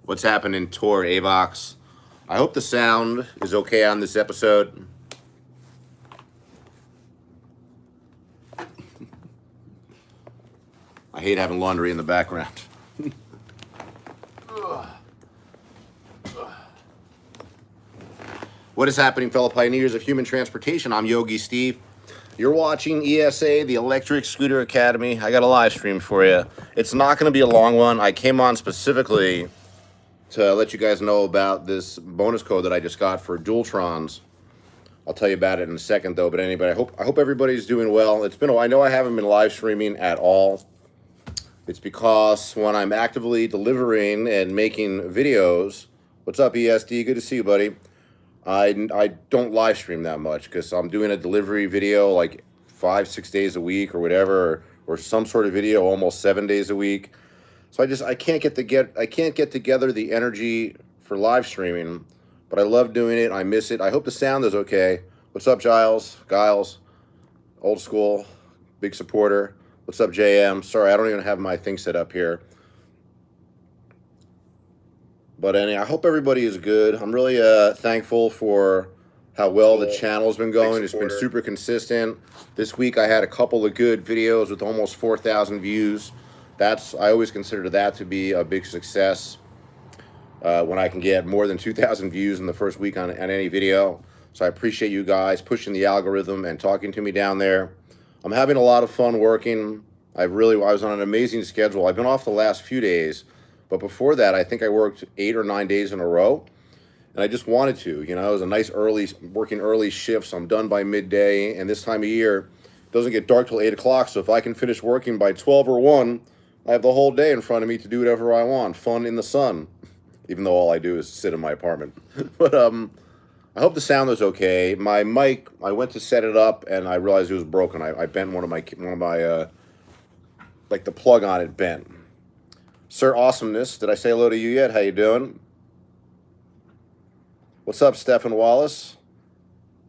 What's happening, Tor Avox? I hope the sound is okay on this episode. I hate having laundry in the background. What is happening, fellow pioneers of human transportation? I'm Yogi Steve. You're watching E.S.A, the Electric Scooter Academy. I got a live stream for you. It's not going to be a long one. I came on specifically to let you guys know about this bonus code that I just got for Dualtrons. I'll tell you about it in a second, though. But anyway, I hope everybody's doing well. It's been I know I haven't been live streaming at all. It's because when I'm actively delivering and making videos, what's up, ESD? Good to see you, buddy. I don't live stream that much because I'm doing a delivery video like 5-6 days a week or whatever, or some sort of video almost 7 days a week. So I can't get together the energy for live streaming, but I love doing it. I miss it. I hope the sound is okay. What's up, Giles? Old school, big supporter. What's up, JM? Sorry, I don't even have my thing set up here. But anyway, I hope everybody is good. I'm really thankful for how well the channel's been going. It's been super consistent. This week I had a couple of good videos with almost 4,000 views. I always consider that to be a big success when I can get more than 2,000 views in the first week on any video. So I appreciate you guys pushing the algorithm and talking to me down there. I'm having a lot of fun working. I was on an amazing schedule. I've been off the last few days. But before that, I think I worked 8 or 9 days in a row, and I just wanted to. You know, it was a nice working early shifts. I'm done by midday, and this time of year, it doesn't get dark till 8 o'clock. So if I can finish working by 12 or 1, I have the whole day in front of me to do whatever I want. Fun in the sun, even though all I do is sit in my apartment. But I hope the sound is okay. My mic, I went to set it up, and I realized it was broken. I bent one of my like the plug on it bent. Sir Awesomeness, did I say hello to you yet? How you doing? What's up, Stephen Wallace?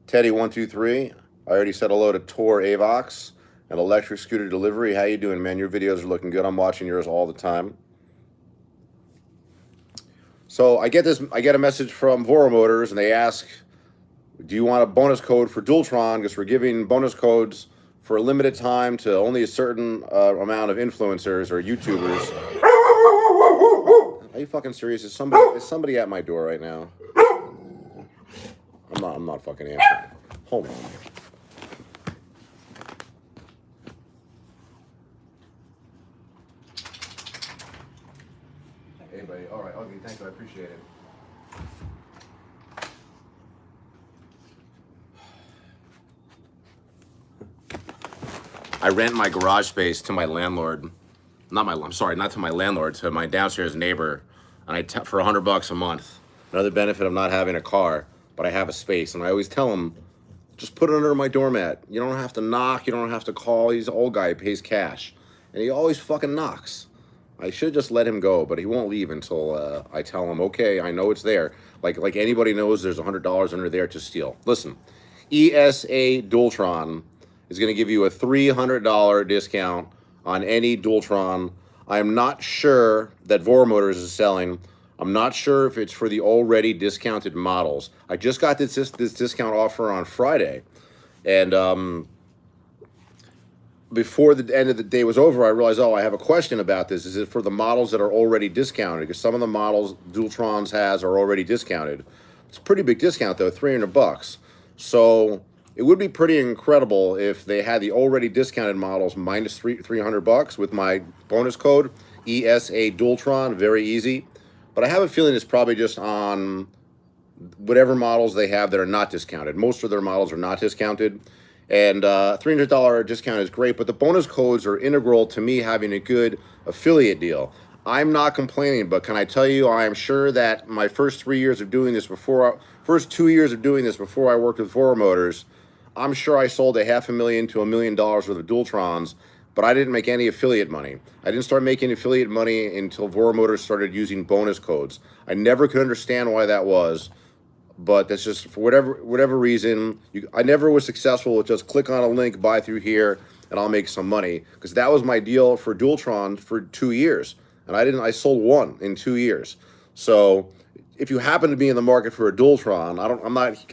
Teddy123. I already said hello to Tor Avox and Electric Scooter Delivery. How you doing, man? Your videos are looking good. I'm watching yours all the time. So I get a message from Voromotors, and they ask, do you want a bonus code for Dualtron? Because we're giving bonus codes for a limited time to only a certain amount of influencers or YouTubers. Are you fucking serious? Is somebody at my door right now? I'm not fucking answering. Hold on. Hey, buddy. All right. Okay. Thank you. I appreciate it. I rent my garage space to my landlord. Not to my landlord, to my downstairs neighbor, and for $100 a month. Another benefit of not having a car, but I have a space, and I always tell him, just put it under my doormat. You don't have to knock, you don't have to call. He's an old guy, he pays cash, and he always fucking knocks. I should just let him go, but he won't leave until I tell him, okay, I know it's there. Like anybody knows there's $100 under there to steal. Listen, E.S.A. Dualtron is going to give you a $300 discount on any Dualtron. I'm not sure that Voromotors is selling. I'm not sure if it's for the already discounted models. I just got this discount offer on Friday, and before the end of the day was over, I realized, oh, I have a question about this. Is it for the models that are already discounted? Because some of the models Dualtrons has are already discounted. It's a pretty big discount, though, $300. So it would be pretty incredible if they had the already discounted models minus $300 with my bonus code, E.S.A. Dualtron, very easy. But I have a feeling it's probably just on whatever models they have that are not discounted. Most of their models are not discounted. And $300 discount is great, but the bonus codes are integral to me having a good affiliate deal. I'm not complaining, but can I tell you, I am sure that my first 2 years of doing this before I worked with Voromotors, I'm sure I sold $500,000 to $1 million worth of Dualtrons, but I didn't make any affiliate money. I didn't start making affiliate money until Voromotors started using bonus codes. I never could understand why that was, but that's just for whatever reason. I never was successful with just click on a link, buy through here, and I'll make some money, because that was my deal for Dualtron for 2 years, and I sold one in 2 years. So if you happen to be in the market for a Dualtron,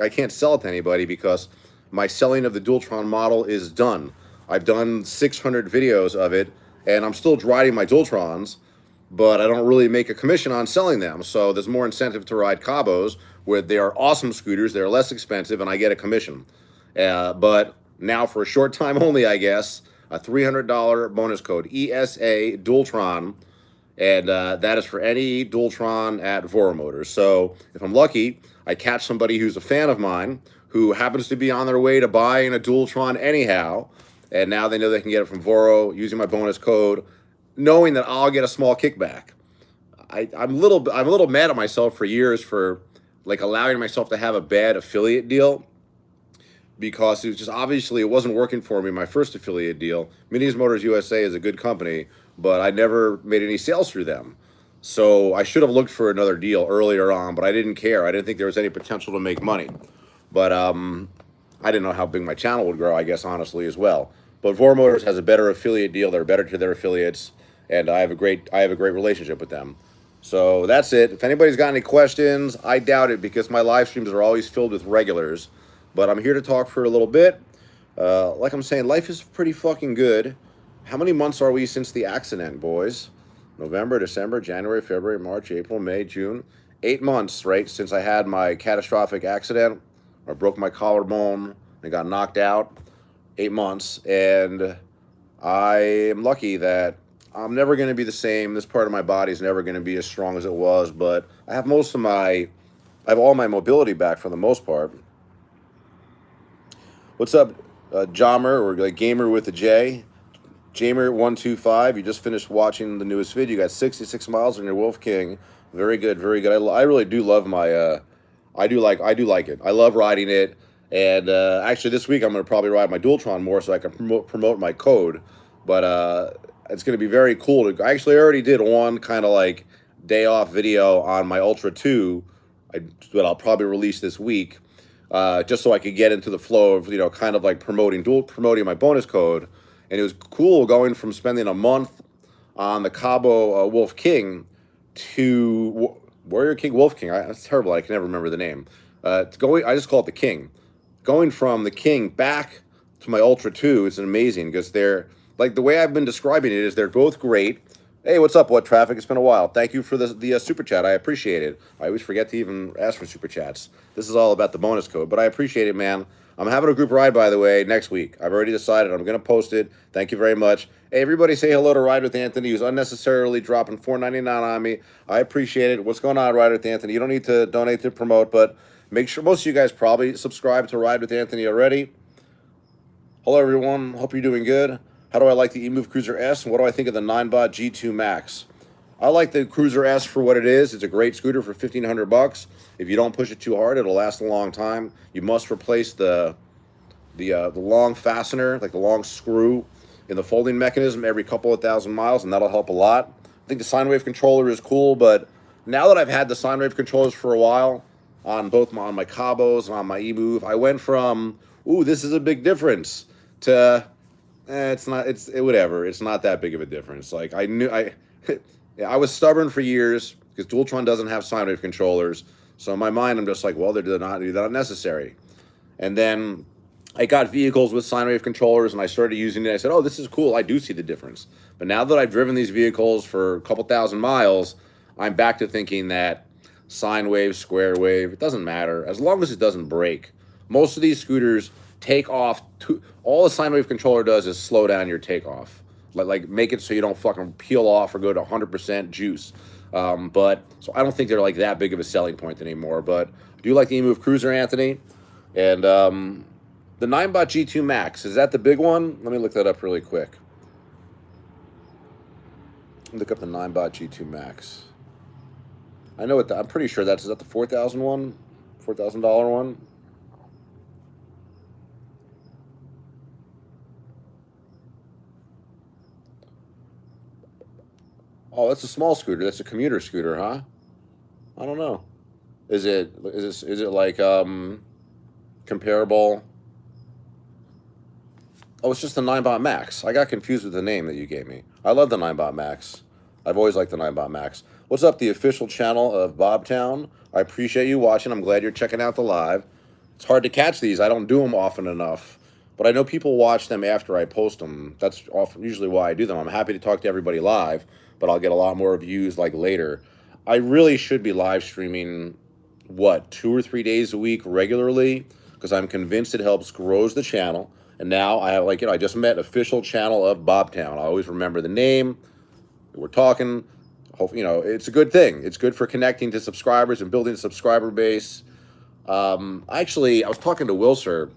I can't sell it to anybody because my selling of the Dualtron model is done. I've done 600 videos of it, and I'm still riding my Dualtrons, but I don't really make a commission on selling them. So there's more incentive to ride KAABOs, where they are awesome scooters, they're less expensive, and I get a commission. But now for a short time only, I guess, a $300 bonus code, E.S.A. Dualtron, and that is for any Dualtron at Voromotors. So if I'm lucky, I catch somebody who's a fan of mine who happens to be on their way to buying a Dualtron anyhow, and now they know they can get it from Voro using my bonus code, knowing that I'll get a small kickback. I'm a little mad at myself for years for like allowing myself to have a bad affiliate deal, because it was just obviously it wasn't working for me. My first affiliate deal, Minis Motors USA, is a good company, but I never made any sales through them. So I should have looked for another deal earlier on, but I didn't care. I didn't think there was any potential to make money. But I didn't know how big my channel would grow, I guess, honestly, as well. But Voromotors has a better affiliate deal. They're better to their affiliates, and I have a great relationship with them. So that's it. If anybody's got any questions, I doubt it because my live streams are always filled with regulars. But I'm here to talk for a little bit. Like I'm saying, life is pretty fucking good. How many months are we since the accident, boys? November, December, January, February, March, April, May, June. 8 months, right, since I had my catastrophic accident. I broke my collarbone and got knocked out. 8 months. And I am lucky that I'm never going to be the same. This part of my body is never going to be as strong as it was. But I have I have all my mobility back for the most part. What's up, Jammer, or like Gamer with a J? Jamer125, you just finished watching the newest video. You got 66 miles on your Wolf King. Very good, very good. I really do love my, I do like it. I love riding it. And actually this week I'm going to probably ride my Dualtron more so I can promote my code. But it's going to be very cool. I actually already did one kind of like day off video on my Ultra 2 that I'll probably release this week. Just so I could get into the flow of, you know, kind of like promoting my bonus code. And it was cool going from spending a month on the KAABO Wolf King to Warrior King, Wolf King. That's terrible. I can never remember the name. I just call it the King. Going from the King back to my Ultra 2 is amazing because they're, like the way I've been describing it is they're both great. Hey, what's up, What Traffic? It's been a while. Thank you for the super chat. I appreciate it. I always forget to even ask for super chats. This is all about the bonus code, but I appreciate it, man. I'm having a group ride, by the way, next week. I've already decided. I'm going to post it. Thank you very much. Hey, everybody say hello to Ride with Anthony, who's unnecessarily dropping $4.99 on me. I appreciate it. What's going on, Ride with Anthony? You don't need to donate to promote, but make sure most of you guys probably subscribe to Ride with Anthony already. Hello, everyone. Hope you're doing good. How do I like the eMOVE Cruiser S, and what do I think of the 9-bot G2 Max? I like the Cruiser S for what it is. It's a great scooter for $1,500. If you don't push it too hard, it'll last a long time. You must replace the long fastener, like the long screw in the folding mechanism every couple of thousand miles, and that'll help a lot. I think the sine wave controller is cool, but now that I've had the sine wave controllers for a while, on my KAABOs and on my eMOVE, I went from, ooh, this is a big difference, to whatever. It's not that big of a difference. Like I was stubborn for years because Dualtron doesn't have sine wave controllers. So in my mind, I'm just like, well, they're not necessary. And then I got vehicles with sine wave controllers and I started using it. I said, oh, this is cool. I do see the difference. But now that I've driven these vehicles for a couple thousand miles, I'm back to thinking that sine wave, square wave, it doesn't matter as long as it doesn't break. Most of these scooters take off. All the sine wave controller does is slow down your takeoff. Like make it so you don't fucking peel off or go to 100% juice. But so I don't think they're like that big of a selling point anymore. But I do like the eMOVE Cruiser, Anthony. And the 9-bot G2 Max, is that the big one? Let me look that up really quick. Look up the 9-bot G2 Max. I know I'm pretty sure is that the $4,000 one? $4,000 one? Oh, that's a small scooter. That's a commuter scooter, huh? I don't know. Is it like comparable? Oh, it's just the 9-bot Max. I got confused with the name that you gave me. I love the 9-bot Max. I've always liked the 9-bot Max. What's up, the official channel of Bobtown? I appreciate you watching. I'm glad you're checking out the live. It's hard to catch these. I don't do them often enough. But I know people watch them after I post them. That's usually why I do them. I'm happy to talk to everybody live, but I'll get a lot more views like later. I really should be live streaming, what, 2 or 3 days a week regularly, because I'm convinced it helps grows the channel. And now I have, like, I just met official channel of Bobtown. I always remember the name. We're talking. Hopefully, it's a good thing. It's good for connecting to subscribers and building a subscriber base. Actually, I was talking to Wilser.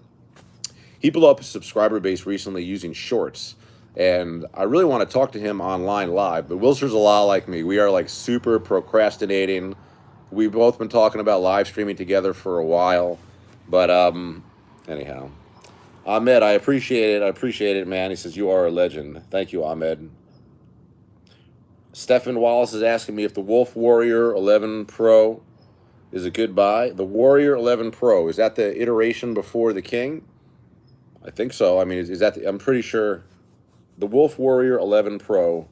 He blew up his subscriber base recently using shorts, and I really want to talk to him online live, but Wilser's a lot like me. We are like super procrastinating. We've both been talking about live streaming together for a while, but anyhow. Ahmed, I appreciate it, man. He says, you are a legend. Thank you, Ahmed. Stephen Wallace is asking me if the Wolf Warrior 11 Pro is a good buy. The Warrior 11 Pro, is that the iteration before the King? I think so. I mean, is that I'm pretty sure the Wolf Warrior 11 Pro,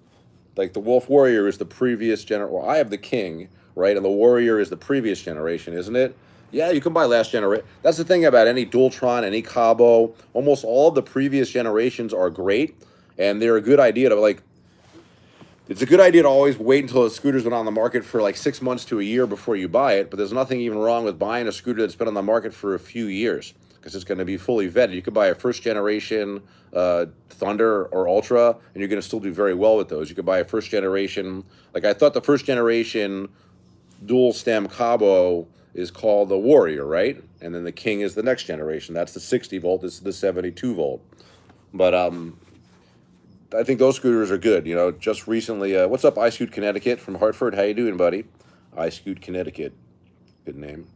like the Wolf Warrior is the previous generation. Well, I have the King, right? And the Warrior is the previous generation, isn't it? Yeah, you can buy last generation. That's the thing about any Dualtron, any KAABO. Almost all of the previous generations are great, and they're a good idea to, like, it's a good idea to always wait until the scooter's been on the market for like 6 months to a year before you buy it, but there's nothing even wrong with buying a scooter that's been on the market for a few years, because it's going to be fully vetted. You could buy a first generation Thunder or Ultra, and you're going to still do very well with those. You could buy a first generation, like I thought the first generation dual stem KAABO is called the Warrior, right? And then the King is the next generation. That's the 60 volt. This is the 72 volt. But I think those scooters are good. Just recently, what's up, iScoot Connecticut from Hartford? How you doing, buddy? iScoot Connecticut. Good name.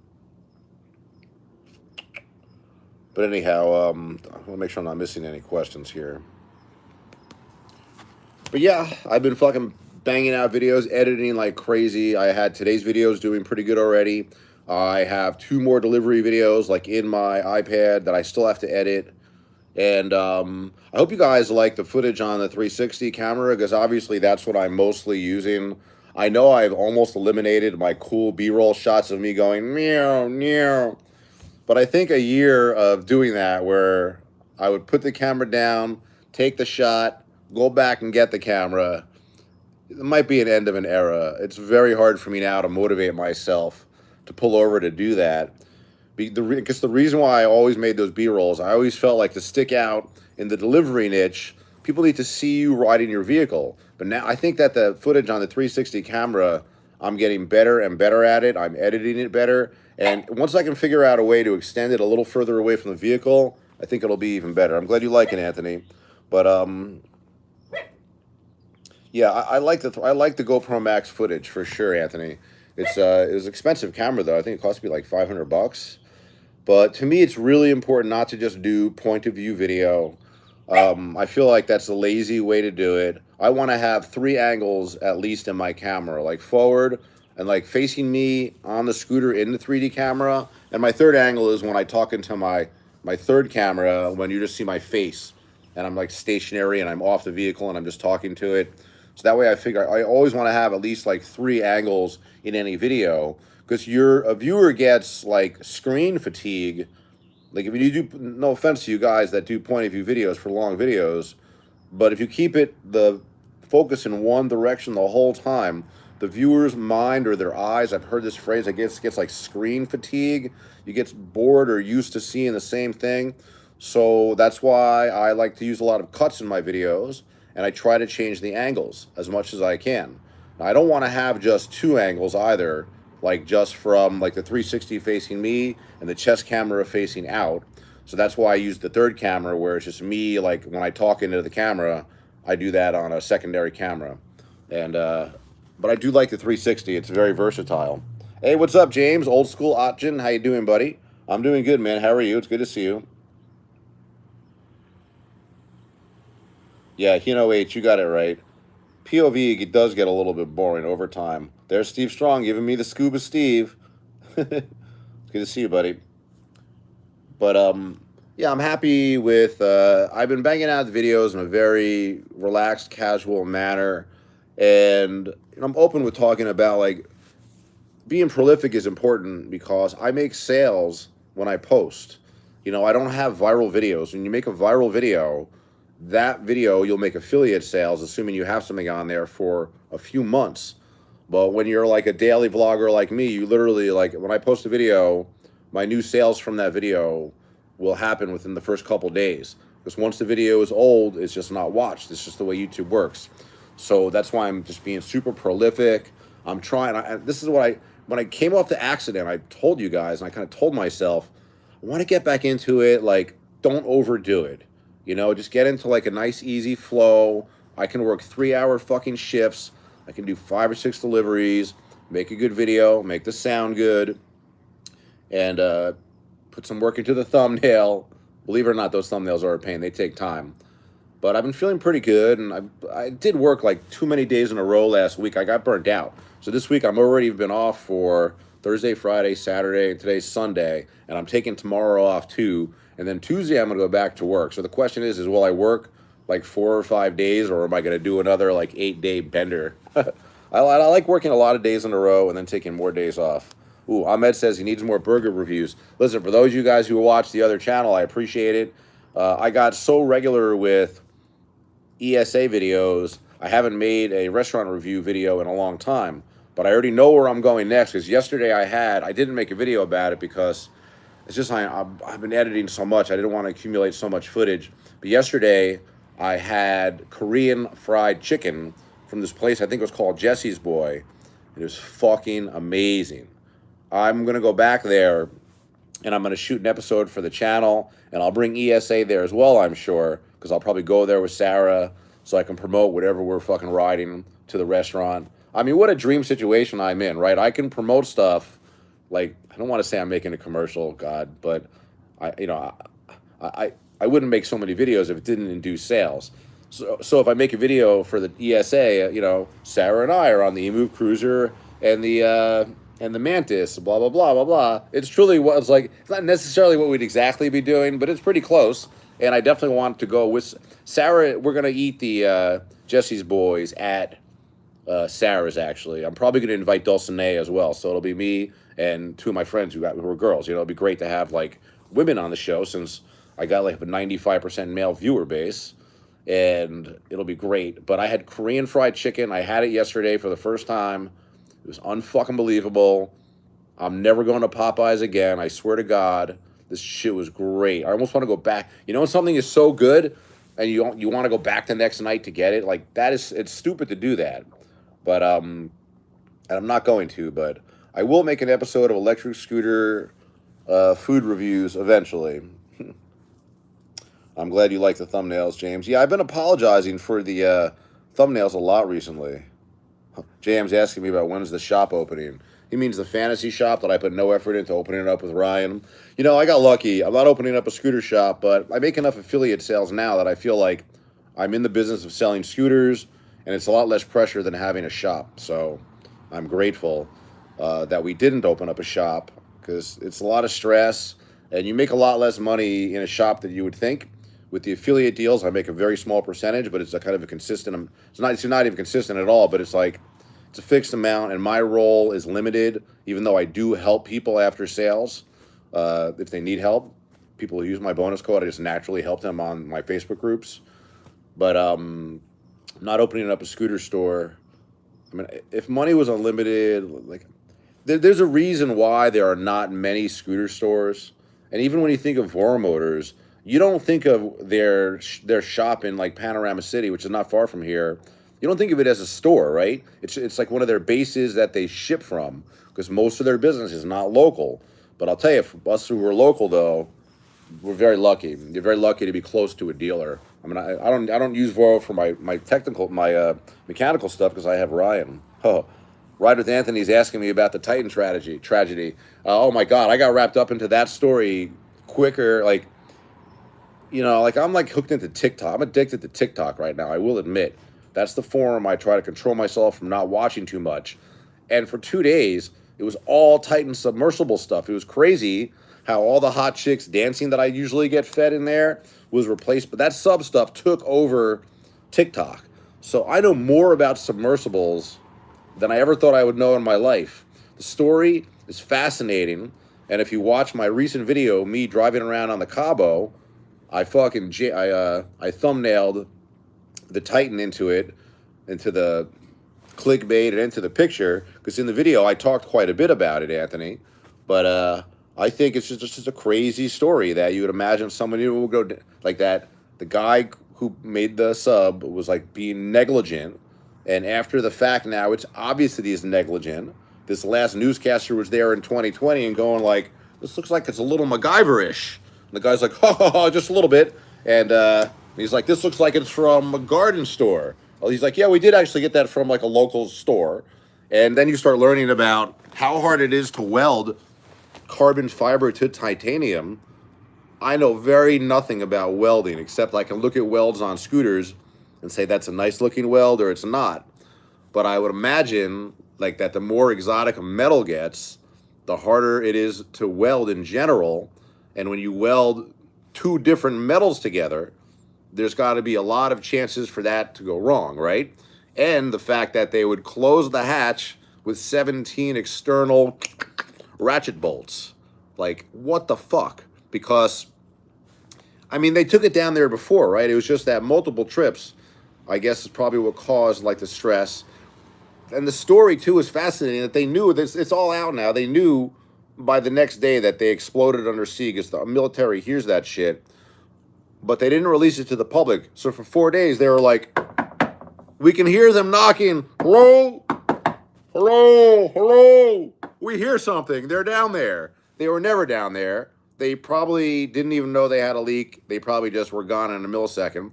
But anyhow, I want to make sure I'm not missing any questions here. But yeah, I've been fucking banging out videos, editing like crazy. I had today's videos doing pretty good already. I have 2 more delivery videos like in my iPad that I still have to edit. And I hope you guys like the footage on the 360 camera, because obviously that's what I'm mostly using. I know I've almost eliminated my cool B-roll shots of me going meow, meow. But I think a year of doing that where I would put the camera down, take the shot, go back and get the camera, it might be an end of an era. It's very hard for me now to motivate myself to pull over to do that. Because the reason why I always made those B-rolls, I always felt like to stick out in the delivery niche, people need to see you riding your vehicle. But now I think that the footage on the 360 camera, I'm getting better and better at it. I'm editing it better. And once I can figure out a way to extend it a little further away from the vehicle, I think it'll be even better. I'm glad you like it, Anthony. But yeah, I like the GoPro Max footage for sure, Anthony. It was an expensive camera though. I think it cost me like $500. But to me, it's really important not to just do point of view video. I feel like that's a lazy way to do it. I want to have 3 angles at least in my camera, like forward and like facing me on the scooter in the 3D camera. And my third angle is when I talk into my third camera, when you just see my face and I'm like stationary and I'm off the vehicle and I'm just talking to it. So that way I figure I always want to have at least like 3 angles in any video, because a viewer gets like screen fatigue. Like if you do, no offense to you guys that do point of view videos for long videos, but if you keep the focus in one direction the whole time, the viewer's mind or their eyes, I've heard this phrase, I guess, gets like screen fatigue. You get bored or used to seeing the same thing. So that's why I like to use a lot of cuts in my videos, and I try to change the angles as much as I can. Now, I don't want to have just 2 angles either, like just from like the 360 facing me and the chest camera facing out. So that's why I use the third camera, where it's just me, like when I talk into the camera, I do that on a secondary camera. And but I do like the 360. It's very versatile. Hey, what's up, James? Old school Otjin. How you doing, buddy? I'm doing good, man. How are you? It's good to see you. Yeah, H, you got it right. POV, it does get a little bit boring over time. There's Steve Strong giving me the scuba Steve. It's good to see you, buddy. But yeah, I'm happy with I've been banging out the videos in a very relaxed, casual manner, And I'm open with talking about like being prolific is important because I make sales when I post. I don't have viral videos. When you make a viral video, that video you'll make affiliate sales, assuming you have something on there for a few months. But when you're like a daily vlogger like me, you literally, like, when I post a video, my new sales from that video will happen within the first couple days. Because once the video is old, it's just not watched. It's just the way YouTube works. So that's why I'm just being super prolific. I'm trying. This is what when I came off the accident, I told you guys, and I kind of told myself, I want to get back into it. Like, don't overdo it. Just get into like a nice, easy flow. I can work 3-hour fucking shifts. I can do 5 or 6 deliveries, make a good video, make the sound good, and put some work into the thumbnail. Believe it or not, those thumbnails are a pain. They take time. But I've been feeling pretty good, and I did work like too many days in a row last week. I got burnt out. So this week I'm already been off for Thursday, Friday, Saturday, and today's Sunday, and I'm taking tomorrow off too. And then Tuesday I'm going to go back to work. So the question is will I work like 4 or 5 days, or am I going to do another like 8-day bender? I like working a lot of days in a row and then taking more days off. Ooh, Ahmed says he needs more burger reviews. Listen, for those of you guys who watch the other channel, I appreciate it. I got so regular with E.S.A. videos, I haven't made a restaurant review video in a long time. But I already know where I'm going next, because yesterday I didn't make a video about it because it's just I've been editing so much. I didn't want to accumulate so much footage. But yesterday I had Korean fried chicken from this place, I think it was called Jesse's Boy. It was fucking amazing. I'm going to go back there, and I'm going to shoot an episode for the channel, and I'll bring E.S.A. there as well, I'm sure, because I'll probably go there with Sarah so I can promote whatever we're fucking riding to the restaurant. I mean, what a dream situation I'm in, right? I can promote stuff, like, I don't want to say I'm making a commercial, God, but I wouldn't make so many videos if it didn't induce sales. So if I make a video for the E.S.A., Sarah and I are on the EMOVE Cruiser and the Mantis, blah, blah, blah, blah, blah. It's truly what it's like. It's not necessarily what we'd exactly be doing, but it's pretty close. And I definitely want to go with Sarah. We're going to eat the Jesse's Boys at Sarah's, actually. I'm probably going to invite Dulcinea as well. So it'll be me and 2 of my friends who were girls. It'll be great to have, like, women on the show since I got, like, a 95% male viewer base. And it'll be great. But I had Korean fried chicken. I had it yesterday for the first time. It was unfucking believable. I'm never going to Popeyes again. I swear to God, this shit was great. I almost want to go back. When something is so good and you want to go back the next night to get it, like, it's stupid to do that. But and I'm not going to. But I will make an episode of electric scooter food reviews eventually. I'm glad you like the thumbnails, James. Yeah, I've been apologizing for the thumbnails a lot recently. James asking me about when's the shop opening. He means the fantasy shop that I put no effort into opening it up with Ryan. I got lucky. I'm not opening up a scooter shop, but I make enough affiliate sales now that I feel like I'm in the business of selling scooters, and it's a lot less pressure than having a shop. So I'm grateful that we didn't open up a shop, because it's a lot of stress, and you make a lot less money in a shop than you would think. With the affiliate deals, I make a very small percentage, but it's a kind of a consistent. It's not even consistent at all. But it's like it's a fixed amount, and my role is limited. Even though I do help people after sales, if they need help, people who use my bonus code, I just naturally help them on my Facebook groups. But I'm not opening up a scooter store. I mean, if money was unlimited, like there's a reason why there are not many scooter stores. And even when you think of Voromotors, you don't think of their shop in like Panorama City, which is not far from here. You don't think of it as a store, right? It's like one of their bases that they ship from, because most of their business is not local. But I'll tell you, for us who are local, though, we're very lucky. You're very lucky to be close to a dealer. I mean, I don't use Voro for my mechanical stuff, because I have Ryan. Oh, Ride with Anthony's asking me about the Titan tragedy. Oh my God, I got wrapped up into that story quicker, like. I'm like hooked into TikTok. I'm addicted to TikTok right now, I will admit. That's the forum I try to control myself from not watching too much. And for 2 days, it was all Titan submersible stuff. It was crazy how all the hot chicks dancing that I usually get fed in there was replaced. But that sub stuff took over TikTok. So I know more about submersibles than I ever thought I would know in my life. The story is fascinating, and if you watch my recent video, me driving around on the KAABO, I thumbnailed the Titan into it, into the clickbait and into the picture, because in the video I talked quite a bit about it, Anthony. But I think it's just a crazy story that you would imagine someone who would go like that. The guy who made the sub was like being negligent, and after the fact now it's obvious that he's negligent. This last newscaster was there in 2020 and going like, this looks like it's a little MacGyver-ish. And the guy's like, ha ha ha, just a little bit. And he's like, this looks like it's from a garden store. Well, he's like, yeah, we did actually get that from like a local store. And then you start learning about how hard it is to weld carbon fiber to titanium. I know very nothing about welding, except I can look at welds on scooters and say that's a nice looking weld or it's not. But I would imagine like that the more exotic a metal gets, the harder it is to weld in general. And when you weld two different metals together, there's got to be a lot of chances for that to go wrong, right? And the fact that they would close the hatch with 17 external ratchet bolts. Like, what the fuck? Because, I mean, they took it down there before, right? It was just that multiple trips, I guess, is probably what caused, like, the stress. And the story, too, is fascinating that they knew this. It's all out now. They knew by the next day that they exploded under sea because the military hears that shit. But they didn't release it to the public. So for 4 days, they were like, we can hear them knocking. Hello? Hello? Hello? We hear something. They're down there. They were never down there. They probably didn't even know they had a leak. They probably just were gone in a millisecond.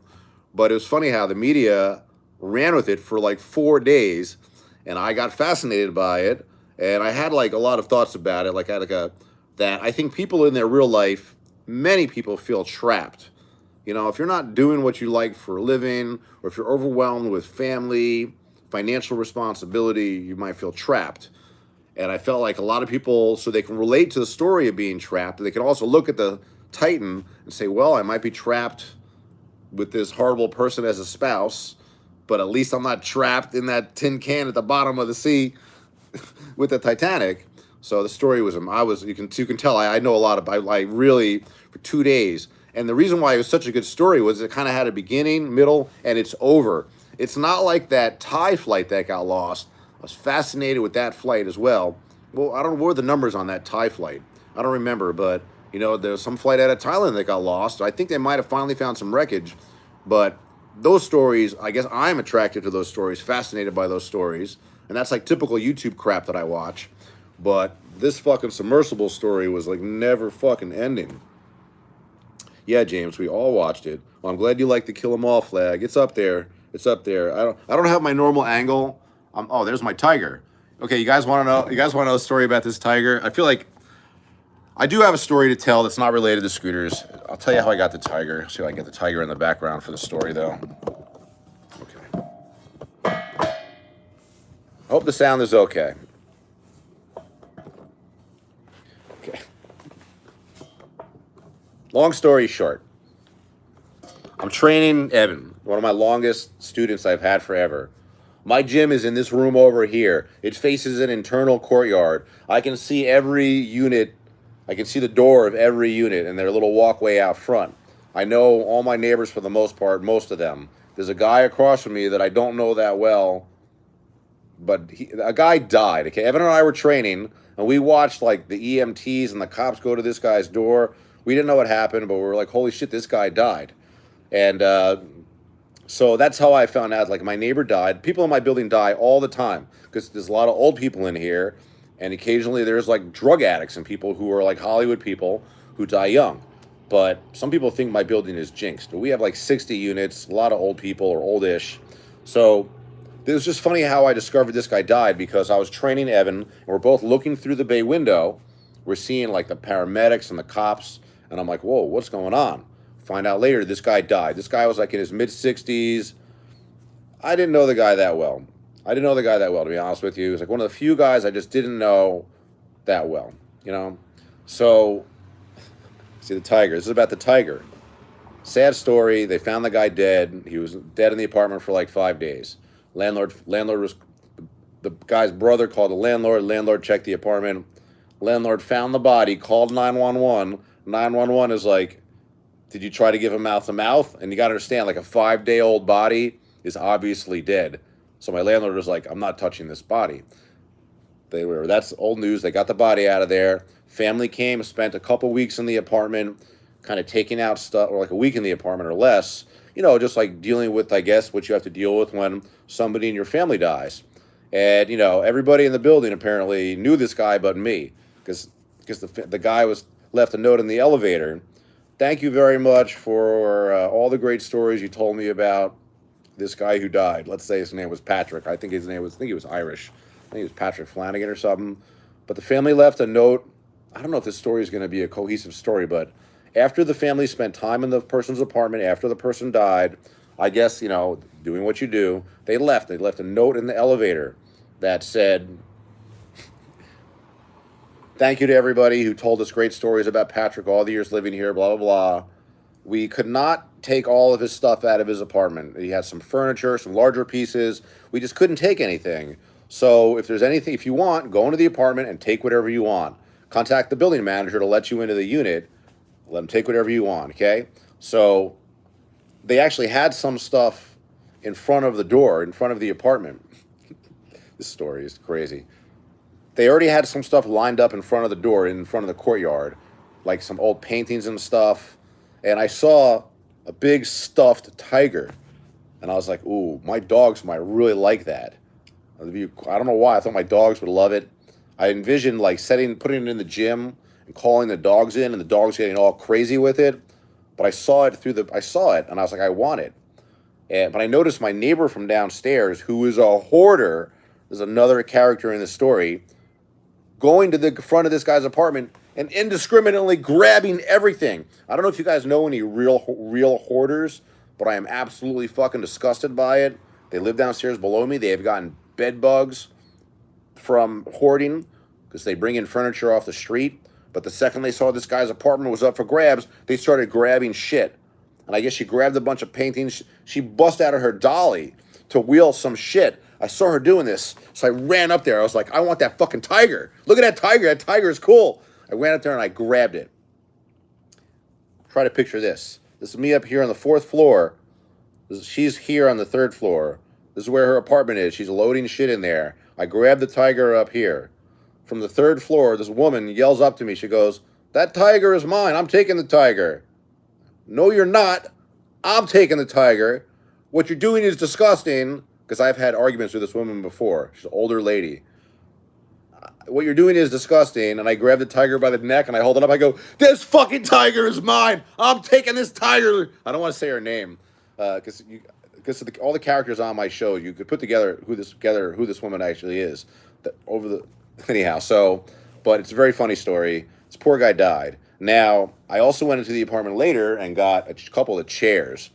But it was funny how the media ran with it for like 4 days. And I got fascinated by it. And I had like a lot of thoughts about it. Like I had like that I think people in their real life, many people feel trapped. You know, if you're not doing what you like for a living, or if you're overwhelmed with family, financial responsibility, you might feel trapped. And I felt like a lot of people, so they can relate to the story of being trapped, they can also look at the Titan and say, well, I might be trapped with this horrible person as a spouse, but at least I'm not trapped in that tin can at the bottom of the sea with the Titanic. So the story was, you can tell I know a lot about, I really, for 2 days. And the reason why it was such a good story was it kind of had a beginning, middle, and it's over. It's not like that Thai flight that got lost. I was fascinated with that flight as well. Well, I don't know what were the numbers on that Thai flight. I don't remember, but, you know, there's some flight out of Thailand that got lost. I think they might have finally found some wreckage. But those stories, I guess I'm attracted to those stories, fascinated by those stories. And that's like typical YouTube crap that I watch. But this fucking submersible story was like never fucking ending. Yeah, James, we all watched it. Well, I'm glad you like the kill 'em all flag. It's up there. It's up there. I don't have my normal angle. Oh, there's my tiger. Okay, you guys want to know? You guys want to know a story about this tiger? I feel like I do have a story to tell that's not related to scooters. I'll tell you how I got the tiger. See if I can get the tiger in the background for the story, though. Okay. I hope the sound is okay. Okay. Long story short, I'm training Evan, one of my longest students I've had forever. My gym is in this room over here. It faces an internal courtyard. I can see every unit. I can see the door of every unit and their little walkway out front. I know all my neighbors for the most part, most of them. There's a guy across from me that I don't know that well, but a guy died. Okay, Evan and I were training, and we watched like the EMTs and the cops go to this guy's door. We didn't know what happened, but we were like, holy shit, this guy died. And so that's how I found out, like, my neighbor died. People in my building die all the time because there's a lot of old people in here, and occasionally there's like drug addicts and people who are like Hollywood people who die young. But some people think my building is jinxed. But we have like 60 units, a lot of old people or oldish. So it was just funny how I discovered this guy died, because I was training Evan, and we're both looking through the bay window. We're seeing like the paramedics and the cops, and I'm like, whoa, what's going on? Find out later, this guy died. This guy was like in his mid-60s. I didn't know the guy that well. To be honest with you. He was like one of the few guys I just didn't know that well, you know? So, see the tiger. This is about the tiger. Sad story. They found the guy dead. He was dead in the apartment for like 5 days. Landlord was the guy's brother called the landlord. Landlord checked the apartment. Landlord found the body, called 911. 911 is like, did you try to give him mouth to mouth? And you got to understand, like a 5-day-old body is obviously dead. So my landlord was like, I'm not touching this body. That's old news. They got the body out of there. Family came, spent a couple weeks in the apartment, kind of taking out stuff, or like a week in the apartment or less. You know, just like dealing with, I guess, what you have to deal with when somebody in your family dies. And, you know, everybody in the building apparently knew this guy but me, because the guy left a note in the elevator. Thank you very much for all the great stories you told me about this guy who died. Let's say his name was Patrick. I think he was Irish. I think he was Patrick Flanagan or something. But the family left a note. I don't know if this story is going to be a cohesive story, but after the family spent time in the person's apartment, after the person died, I guess, you know, doing what you do, they left. They left a note in the elevator that said, thank you to everybody who told us great stories about Patrick all the years living here, blah, blah, blah. We could not take all of his stuff out of his apartment. He had some furniture, some larger pieces. We just couldn't take anything. So if there's anything, if you want, go into the apartment and take whatever you want. Contact the building manager to let you into the unit. Let them take whatever you want, okay? So they actually had some stuff in front of the door, in front of the apartment. This story is crazy. They already had some stuff lined up in front of the door, in front of the courtyard, like some old paintings and stuff. And I saw a big stuffed tiger. And I was like, ooh, my dogs might really like that. I don't know why. I thought my dogs would love it. I envisioned like putting it in the gym and calling the dogs in, and the dogs getting all crazy with it. But I saw it and I was like, I want it. But I noticed my neighbor from downstairs, who is a hoarder, there's another character in the story, going to the front of this guy's apartment and indiscriminately grabbing everything. I don't know if you guys know any real hoarders, but I am absolutely fucking disgusted by it. They live downstairs below me. They have gotten bed bugs from hoarding because they bring in furniture off the street. But the second they saw this guy's apartment was up for grabs, they started grabbing shit. And I guess she grabbed a bunch of paintings. She bust out of her dolly to wheel some shit. I saw her doing this, so I ran up there. I was like, I want that fucking tiger. Look at that tiger. That tiger is cool. I ran up there and I grabbed it. Try to picture this. This is me up here on the 4th floor. She's here on the 3rd floor. This is where her apartment is. She's loading shit in there. I grabbed the tiger up here. From the 3rd floor, this woman yells up to me. She goes, that tiger is mine. I'm taking the tiger. No, you're not. I'm taking the tiger. What you're doing is disgusting. Because I've had arguments with this woman before. She's an older lady. What you're doing is disgusting. And I grab the tiger by the neck and I hold it up. I go, this fucking tiger is mine. I'm taking this tiger. I don't want to say her name. Because all the characters on my show, you could put together who this woman actually is. Anyhow, but it's a very funny story. This poor guy died. Now, I also went into the apartment later and got a couple of chairs.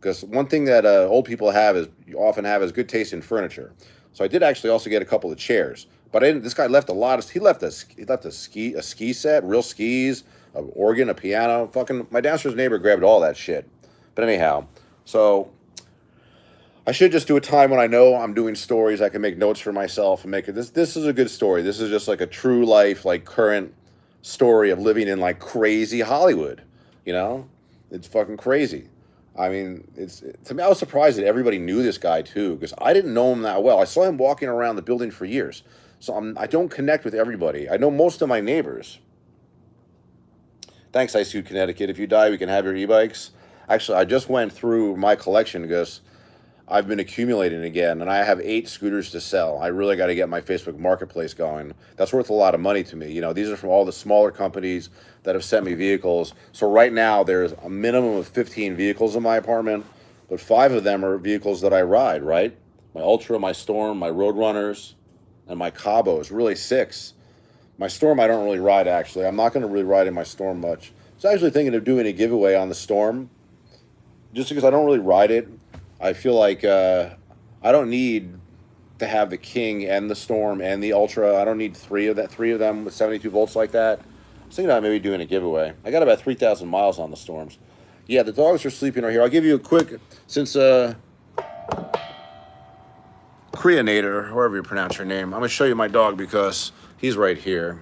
Because one thing that old people often have is good taste in furniture. So I did actually also get a couple of chairs. But this guy left a lot of. He left a ski set, real skis, an organ, a piano. Fucking my downstairs neighbor grabbed all that shit. But anyhow, so I should just do a time when I know I'm doing stories. I can make notes for myself and make it. This is a good story. This is just like a true life, like current story of living in like crazy Hollywood. You know, it's fucking crazy. I mean, to me, I was surprised that everybody knew this guy, too, because I didn't know him that well. I saw him walking around the building for years, so I don't connect with everybody. I know most of my neighbors. Thanks, ICU Connecticut. If you die, we can have your e-bikes. Actually, I just went through my collection because I've been accumulating again, and I have 8 scooters to sell. I really got to get my Facebook Marketplace going. That's worth a lot of money to me. You know, these are from all the smaller companies that have sent me vehicles. So right now, there's a minimum of 15 vehicles in my apartment, but 5 of them are vehicles that I ride, right? My Ultra, my Storm, my Roadrunners, and my KAABO is really 6. My Storm I don't really ride, actually. I'm not going to really ride in my Storm much. I was actually thinking of doing a giveaway on the Storm, just because I don't really ride it. I feel like I don't need to have the King and the Storm and the Ultra. I don't need 3 of them with 72 volts like that. I was thinking about maybe doing a giveaway. I got about 3,000 miles on the Storms. Yeah, the dogs are sleeping right here. I'll give you a quick, since Creator, however you pronounce your name, I'm going to show you my dog because he's right here.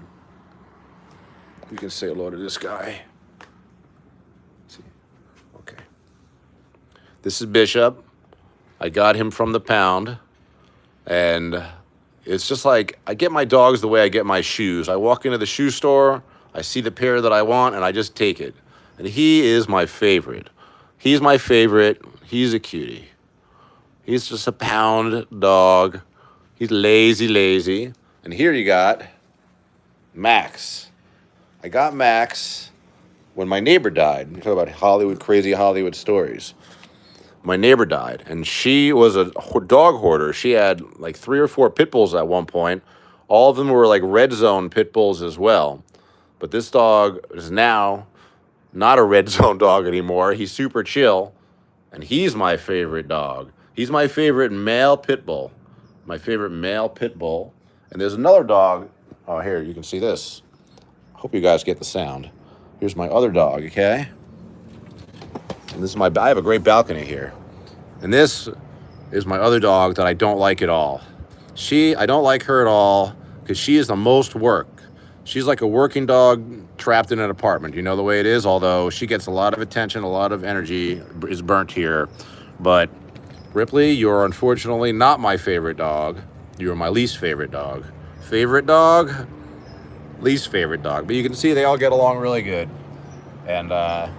You can say hello to this guy. Let's see. Okay. This is Bishop. I got him from the pound. And it's just like, I get my dogs the way I get my shoes. I walk into the shoe store, I see the pair that I want, and I just take it. And he is my favorite. He's my favorite. He's a cutie. He's just a pound dog. He's lazy. And here you got Max. I got Max when my neighbor died. You talk about Hollywood, crazy Hollywood stories. My neighbor died, and she was a dog hoarder. She had like 3 or 4 pit bulls at one point. All of them were like red zone pit bulls as well. But this dog is now not a red zone dog anymore. He's super chill, and he's my favorite dog. He's my favorite male pit bull. My favorite male pit bull. And there's another dog. Oh, here, you can see this. Hope you guys get the sound. Here's my other dog, okay? And this is I have a great balcony here. And this is my other dog that I don't like at all. I don't like her at all because she is the most work. She's like a working dog trapped in an apartment. You know the way it is, although she gets a lot of attention, a lot of energy is burnt here. But Ripley, you're unfortunately not my favorite dog. You're my least favorite dog. Favorite dog, least favorite dog. But you can see they all get along really good. And I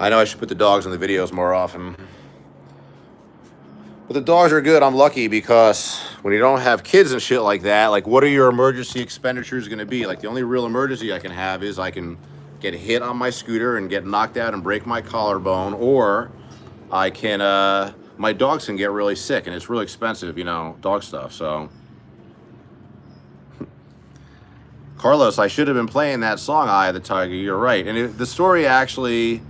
know I should put the dogs in the videos more often. But the dogs are good. I'm lucky because when you don't have kids and shit like that, like what are your emergency expenditures going to be? Like the only real emergency I can have is I can get hit on my scooter and get knocked out and break my collarbone, or I can, my dogs can get really sick, and it's really expensive, you know, dog stuff. So, Carlos, I should have been playing that song, Eye of the Tiger. You're right. And the story actually,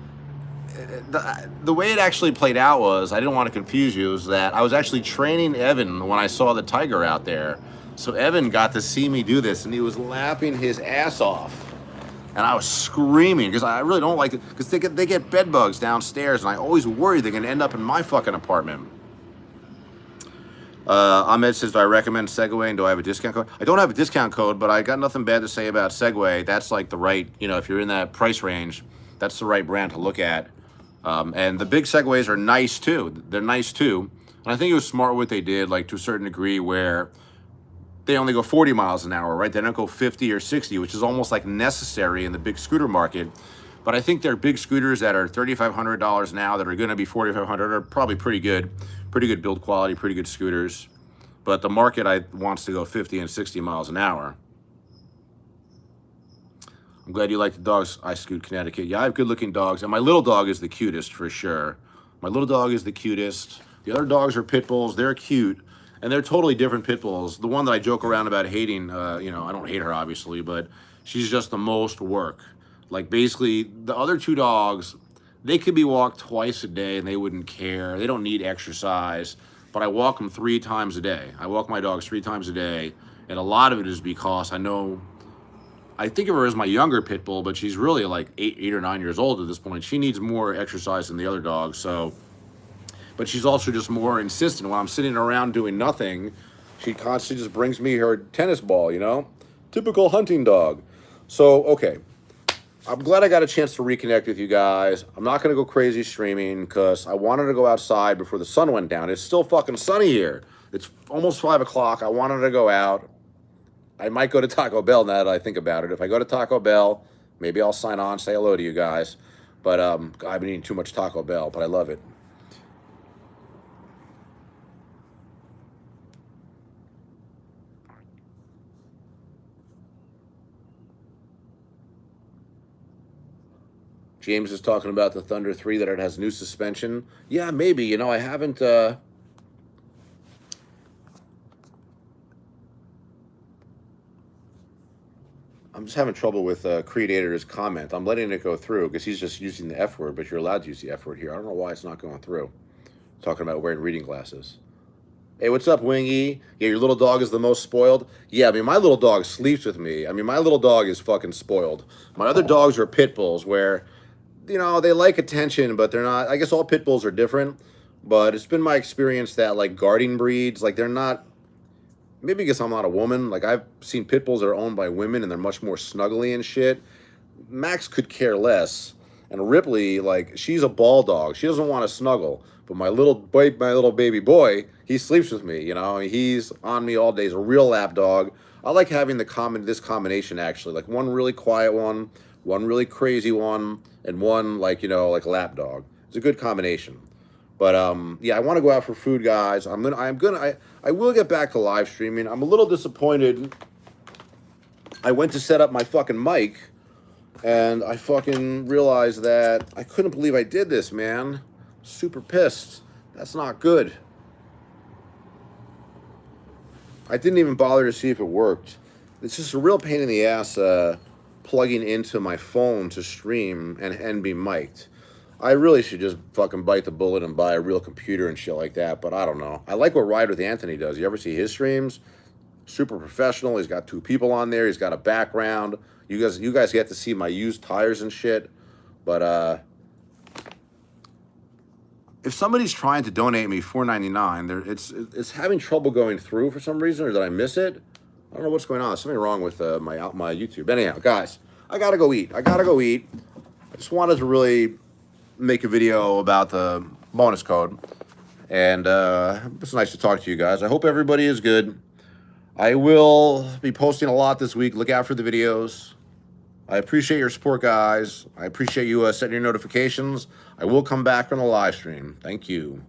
the way it actually played out was, I didn't want to confuse you, is that I was actually training Evan when I saw the tiger out there. So Evan got to see me do this, and he was laughing his ass off. And I was screaming because I really don't like it, because they get bed bugs downstairs, and I always worry they're going to end up in my fucking apartment. Ahmed says, do I recommend Segway and do I have a discount code? I don't have a discount code, but I got nothing bad to say about Segway. That's like the right, you know, if you're in that price range, that's the right brand to look at. And the big Segways are nice too. They're nice too. And I think it was smart what they did, like to a certain degree, where they only go 40 miles an hour, right? They don't go 50 or 60, which is almost like necessary in the big scooter market. But I think they're big scooters that are $3,500 now that are going to be $4,500 are probably pretty good build quality, pretty good scooters. But the market wants to go 50 and 60 miles an hour. I'm glad you like the dogs. I scoot Connecticut. Yeah, I have good-looking dogs, and my little dog is the cutest for sure. My little dog is the cutest. The other dogs are pit bulls. They're cute. And they're totally different pit bulls. The one that I joke around about hating, you know, I don't hate her, obviously, but she's just the most work. Like, basically, the other 2 dogs, they could be walked twice a day, and they wouldn't care. They don't need exercise. But I walk them 3 times a day. I walk my dogs 3 times a day, and a lot of it is because I think of her as my younger pit bull, but she's really like 8 or 9 years old at this point. She needs more exercise than the other dogs, so... But she's also just more insistent. When I'm sitting around doing nothing, she constantly just brings me her tennis ball, you know? Typical hunting dog. So, okay. I'm glad I got a chance to reconnect with you guys. I'm not going to go crazy streaming because I wanted to go outside before the sun went down. It's still fucking sunny here. It's almost 5 o'clock. I wanted to go out. I might go to Taco Bell now that I think about it. If I go to Taco Bell, maybe I'll sign on, say hello to you guys. But I've been eating too much Taco Bell, but I love it. James is talking about the Thunder 3, that it has new suspension. Yeah, maybe. You know, I haven't... I'm just having trouble with Creator's comment. I'm letting it go through because he's just using the F word, but you're allowed to use the F word here. I don't know why it's not going through. Talking about wearing reading glasses. Hey, what's up, Wingy? Yeah, your little dog is the most spoiled. Yeah, I mean, my little dog sleeps with me. I mean, my little dog is fucking spoiled. My other dogs are pit bulls where, you know, they like attention, but they're not. I guess all pit bulls are different, but it's been my experience that, like, guarding breeds, like, they're not. Maybe because I'm not a woman. Like, I've seen pit bulls that are owned by women and they're much more snuggly and shit. Max could care less. And Ripley, like, she's a ball dog. She doesn't want to snuggle. But my little baby boy, he sleeps with me. You know, he's on me all day. He's a real lap dog. I like having this combination, actually. Like, one really quiet one really crazy one, and one, like, you know, like a lap dog. It's a good combination. But yeah, I want to go out for food, guys. I will get back to live streaming. I'm a little disappointed. I went to set up my fucking mic, and I fucking realized that I couldn't believe I did this, man. Super pissed. That's not good. I didn't even bother to see if it worked. It's just a real pain in the ass plugging into my phone to stream and be mic'd. I really should just fucking bite the bullet and buy a real computer and shit like that, but I don't know. I like what Ride with Anthony does. You ever see his streams? Super professional. He's got 2 people on there. He's got a background. You guys get to see my used tires and shit. But if somebody's trying to donate me $4.99, it's having trouble going through for some reason, or did I miss it? I don't know what's going on. There's something wrong with my YouTube. Anyhow, guys, I gotta go eat. I just wanted to really make a video about the bonus code, and it's nice to talk to you guys. I hope everybody is good. I will be posting a lot this week. Look out for the videos. I appreciate your support, guys. I appreciate you setting your notifications. I will come back on the live stream. Thank you.